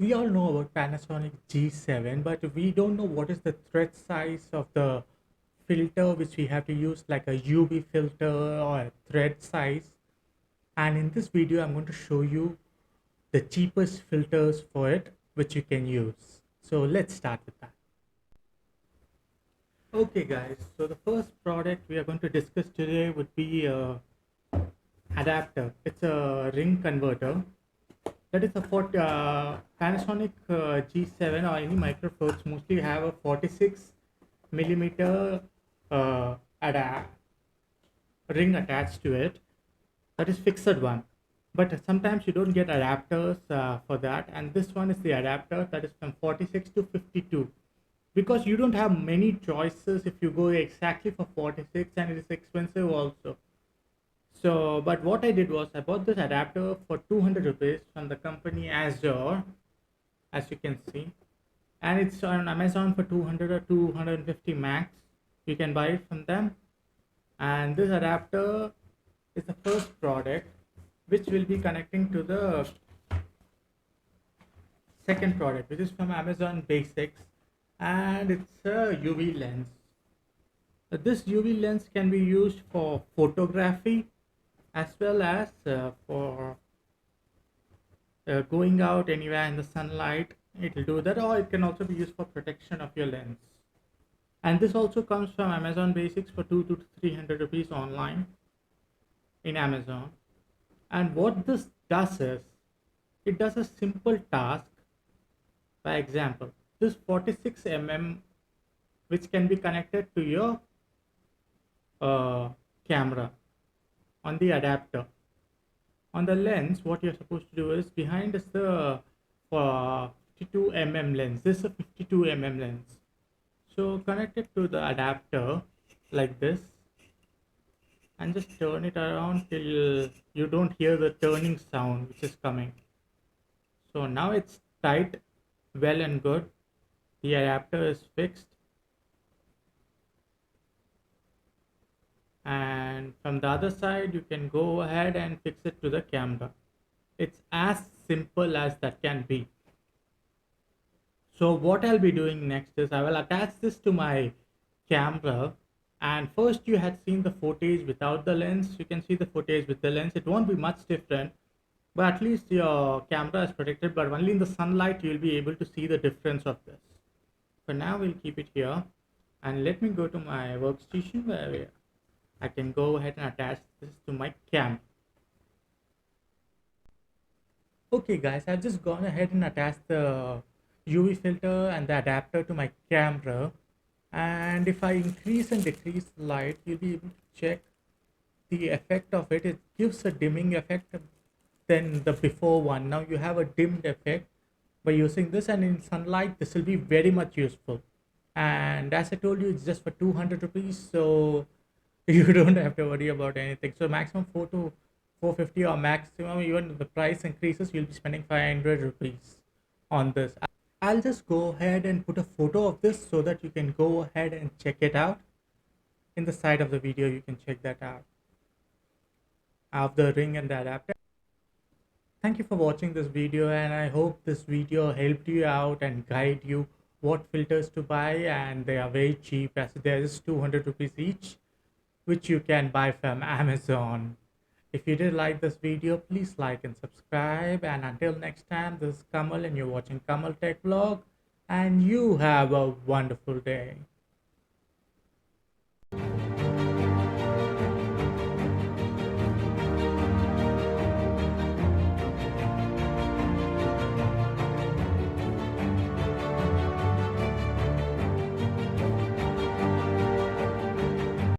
we all know about Panasonic G7, but we don't know what is the thread size of the filter which we have to use, like a UV filter or a thread size. And in this video, I'm going to show you the cheapest filters for it, which you can use. So let's start with that. Okay guys, so the first product we are going to discuss today would be a adapter. It's a ring converter. That is a Panasonic G7 or any microphones mostly have a 46 millimeter uh, ring attached to it. That is fixed one. But sometimes you don't get adapters for that, and this one is the adapter that is from 46 to 52, because you don't have many choices if you go exactly for 46, and it is expensive also. So, but what I did was I bought this adapter for 200 rupees from the company Azure, as you can see, and it's on Amazon for 200 or 250 max. You can buy it from them. And this adapter is the first product which will be connecting to the second product, which is from Amazon Basics, and it's a UV lens. This UV lens can be used for photography as well as for going out anywhere in the sunlight. It will do that, or it can also be used for protection of your lens. And this also comes from Amazon Basics for 200 to 300 rupees online in Amazon. And what this does is, it does a simple task. For example, this 46 which can be connected to your camera on the adapter. On the lens, what you're supposed to do is, behind is the 52 lens. This is a 52 lens. So connect it to the adapter like this, and just turn it around till you don't hear the turning sound which is coming. So now it's tight, well and good. The adapter is fixed, and from the other side you can go ahead and fix it to the camera. It's as simple as that can be. So what I'll be doing next is I will attach this to my camera. And first, you had seen the footage without the lens. You can see the footage with the lens. It won't be much different, but at least your camera is protected, but only in the sunlight you'll be able to see the difference of this. For now, we'll keep it here, and let me go to my workstation where I can go ahead and attach this to my camera. Okay guys, I've just gone ahead and attached the UV filter and the adapter to my camera. And if I increase and decrease the light, you'll be able to check the effect of it. It gives a dimming effect than the before one. Now you have a dimmed effect by using this, and in sunlight this will be very much useful. And as I told you, it's just for 200 rupees, so you don't have to worry about anything. So maximum 4 to 450, or maximum, even if the price increases, you'll be spending 500 rupees on this. I'll just go ahead and put a photo of this so that you can go ahead and check it out. In the side of the video, you can check that out of the ring and the adapter. Thank you for watching this video, and I hope this video helped you out and guide you what filters to buy. And they are very cheap, as they're just 200 rupees each, which you can buy from Amazon. If you did like this video, please like and subscribe. And until next time, this is Kamal and you're watching Kamal Tech Vlog. And you have a wonderful day.